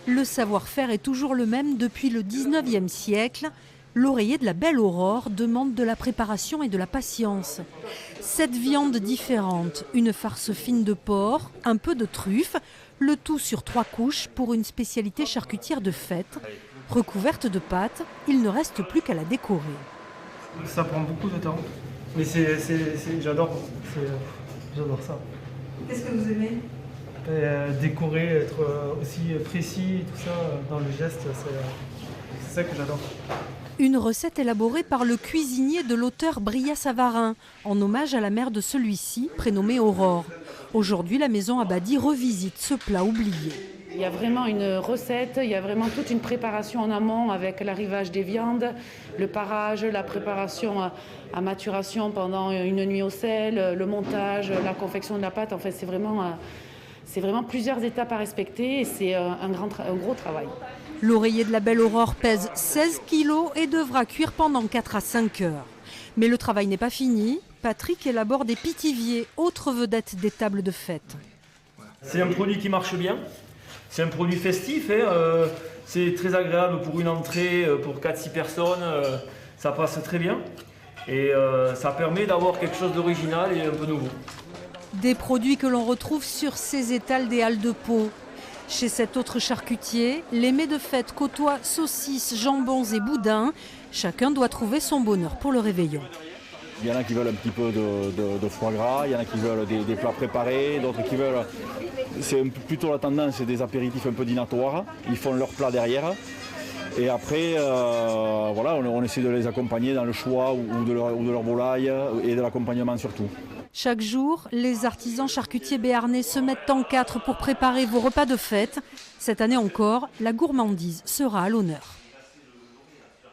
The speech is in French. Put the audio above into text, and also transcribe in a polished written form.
Le savoir-faire est toujours le même depuis le 19e siècle. L'oreiller de la Belle Aurore demande de la préparation et de la patience. 7 viandes différentes, une farce fine de porc, un peu de truffe, le tout sur 3 couches pour une spécialité charcutière de fête. Recouverte de pâte, il ne reste plus qu'à la décorer. Ça prend beaucoup de temps, mais j'adore ça. Qu'est-ce que vous aimez ? Décorer, être aussi précis, tout ça dans le geste, c'est ça que j'adore. Une recette élaborée par le cuisinier de l'auteur Bria Savarin, en hommage à la mère de celui-ci, prénommée Aurore. Aujourd'hui, la maison Abadie revisite ce plat oublié. Il y a vraiment une recette, il y a vraiment toute une préparation en amont avec l'arrivage des viandes, le parage, la préparation à maturation pendant une nuit au sel, le montage, la confection de la pâte. En fait, c'est vraiment plusieurs étapes à respecter et c'est un gros travail. L'oreiller de la Belle Aurore pèse 16 kilos et devra cuire pendant 4 à 5 heures. Mais le travail n'est pas fini. Patrick élabore des pitiviers, autre vedette des tables de fête. C'est un produit qui marche bien. C'est un produit festif. C'est très agréable pour une entrée, pour 4-6 personnes. Ça passe très bien. Et ça permet d'avoir quelque chose d'original et un peu nouveau. Des produits que l'on retrouve sur ces étals des Halles de Pau. Chez cet autre charcutier, les mets de fête côtoient saucisses, jambons et boudins. Chacun doit trouver son bonheur pour le réveillon. Il y en a qui veulent un petit peu de foie gras, il y en a qui veulent des plats préparés, d'autres qui veulent... C'est plutôt la tendance, c'est des apéritifs un peu dînatoires. Ils font leur plat derrière. Et après, voilà, on essaie de les accompagner dans le choix ou de leur volaille et de l'accompagnement surtout. Chaque jour, les artisans charcutiers béarnais se mettent en 4 pour préparer vos repas de fête. Cette année encore, la gourmandise sera à l'honneur.